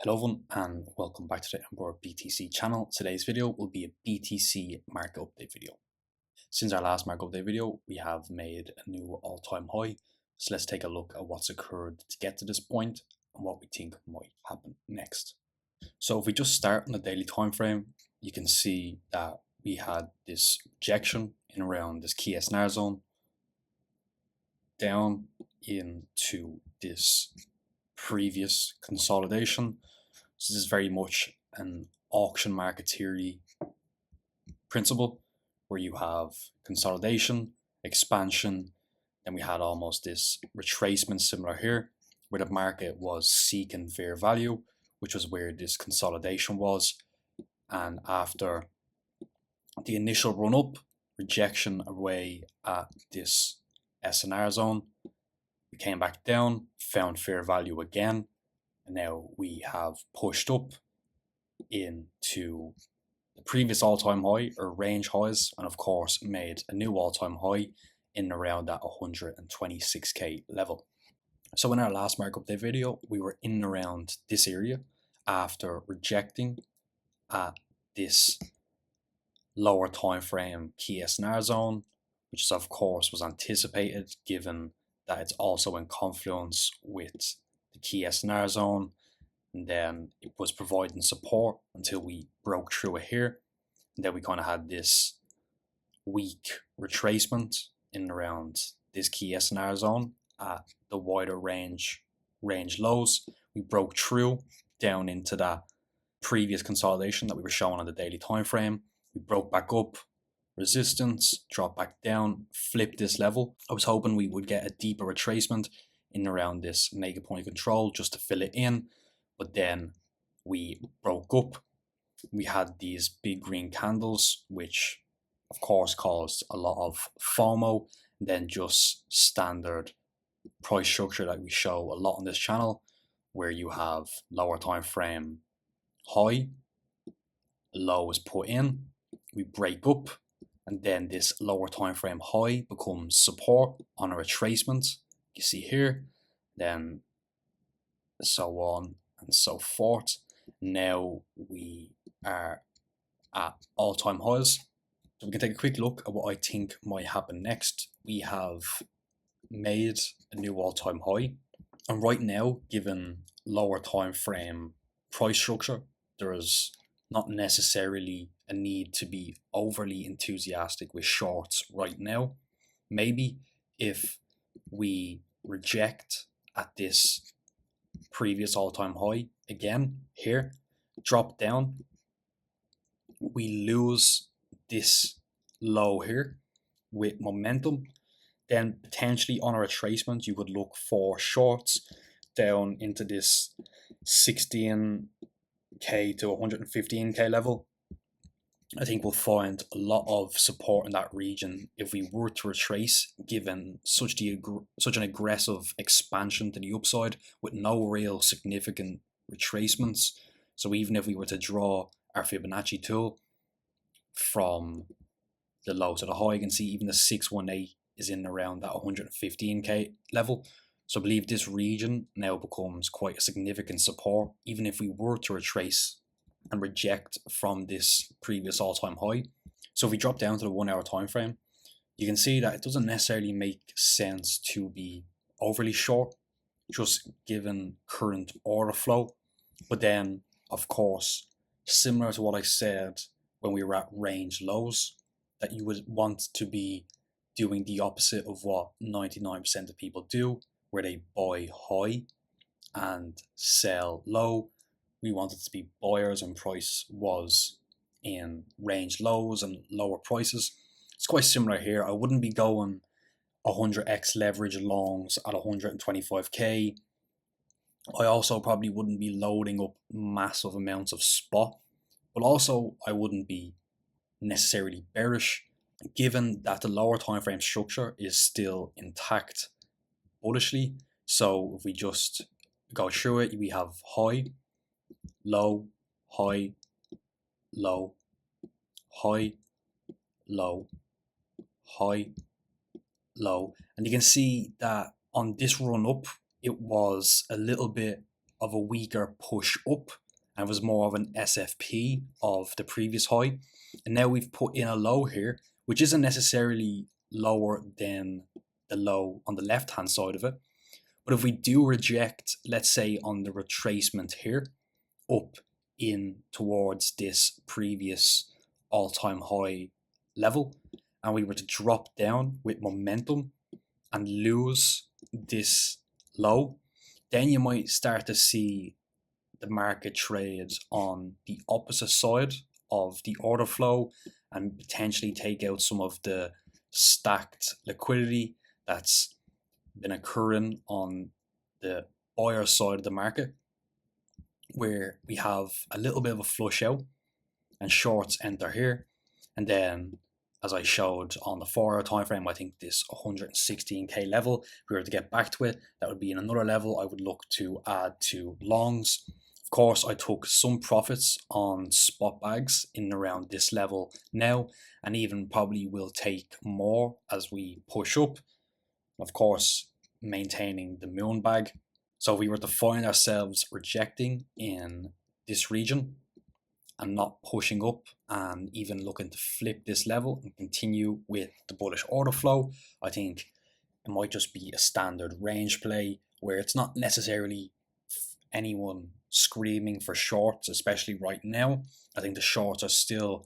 Hello everyone and welcome back to the Emperor BTC channel. Today's video will be a BTC market update video. Since our last market update video, we have made a new all-time high. So let's take a look at what's occurred to get to this point and what we think might happen next. So if we just start on the daily time frame, you can see that we had this rejection in around this key SNR zone down into this previous consolidation. So this is very much an auction market theory principle where you have consolidation, expansion, then we had almost this retracement similar here where the market was seeking fair value, which was where this consolidation was. And after the initial run up, rejection away at this SNR zone, we came back down, found fair value again, and now we have pushed up into the previous all-time high or range highs, and of course made a new all-time high in around that 126k level. So in our last market update video, we were in and around this area after rejecting at this lower time frame key SNR zone, which of course was anticipated given that it's also in confluence with the key SNR zone, and then it was providing support until we broke through it here, and then we kind of had this weak retracement in around this key SNR zone at the wider range lows. We broke through down into that previous consolidation that we were showing on the daily time frame. We broke back up, resistance, drop back down, flip this level. I was hoping we would get a deeper retracement in around this negative point of control just to fill it in, but then we broke up. We had these big green candles, which of course caused a lot of FOMO, and then just standard price structure that we show a lot on this channel, where you have lower time frame high, low is put in, we break up, and then this lower time frame high becomes support on a retracement, you see here, then so on and so forth. Now we are at all-time highs. So we can take a quick look at what I think might happen next. We have made a new all-time high, and right now, given lower time frame price structure, there is not necessarily a need to be overly enthusiastic with shorts right now. Maybe if we reject at this previous all-time high again here, drop down, we lose this low here with momentum, then potentially on a retracement you could look for shorts down into this 16k to 115k level. I think we'll find a lot of support in that region if we were to retrace, given such an aggressive expansion to the upside with no real significant retracements. So even if we were to draw our Fibonacci tool from the low to the high, you can see even the 618 is in around that 115k level. So I believe this region now becomes quite a significant support, even if we were to retrace and reject from this previous all-time high. So if we drop down to the 1 hour time frame, you can see that it doesn't necessarily make sense to be overly short, just given current order flow. But then, of course, similar to what I said when we were at range lows, that you would want to be doing the opposite of what 99% of people do, where they buy high and sell low. We wanted to be buyers and price was in range lows and lower prices. It's quite similar here. I wouldn't be going 100x leverage longs at 125k. I also probably wouldn't be loading up massive amounts of spot, but also I wouldn't be necessarily bearish, given that the lower time frame structure is still intact bullishly. So if we just go through it, we have high, low, high, low, high, low, high, low, and you can see that on this run up it was a little bit of a weaker push up and was more of an SFP of the previous high. And now we've put in a low here, which isn't necessarily lower than the low on the left hand side of it. But if we do reject, let's say on the retracement here, up in towards this previous all-time high level, and we were to drop down with momentum and lose this low, then you might start to see the market trade on the opposite side of the order flow and potentially take out some of the stacked liquidity that's been occurring on the buyer side of the market, where we have a little bit of a flush out and shorts enter here. And then, as I showed on the 4-hour time frame, I think this 116k level, if we were to get back to it, that would be in another level I would look to add to longs. Of course, I took some profits on spot bags in and around this level now, and even probably will take more as we push up. Of course, maintaining the moon bag. So if we were to find ourselves rejecting in this region and not pushing up and even looking to flip this level and continue with the bullish order flow, I think it might just be a standard range play where it's not necessarily anyone screaming for shorts, especially right now. I think the shorts are still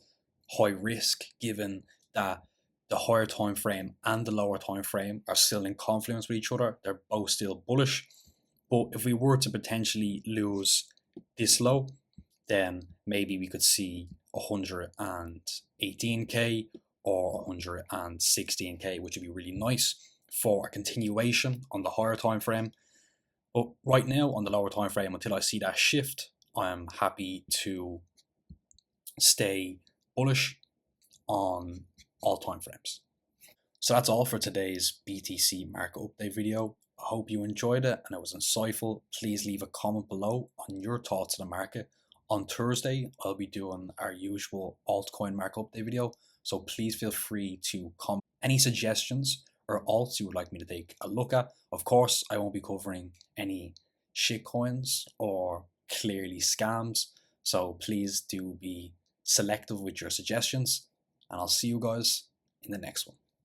high risk given that the higher time frame and the lower time frame are still in confluence with each other. They're both still bullish. But if we were to potentially lose this low, then maybe we could see 118k or 116k, which would be really nice for a continuation on the higher time frame. But right now on the lower time frame, until I see that shift, I'm happy to stay bullish on all time frames. So that's all for today's BTC market update video. I hope you enjoyed it and it was insightful. Please leave a comment below on your thoughts on the market. On Thursday, I'll be doing our usual altcoin market update video, so please feel free to comment any suggestions or alts you would like me to take a look at. Of course, I won't be covering any shitcoins or clearly scams, so please do be selective with your suggestions, and I'll see you guys in the next one.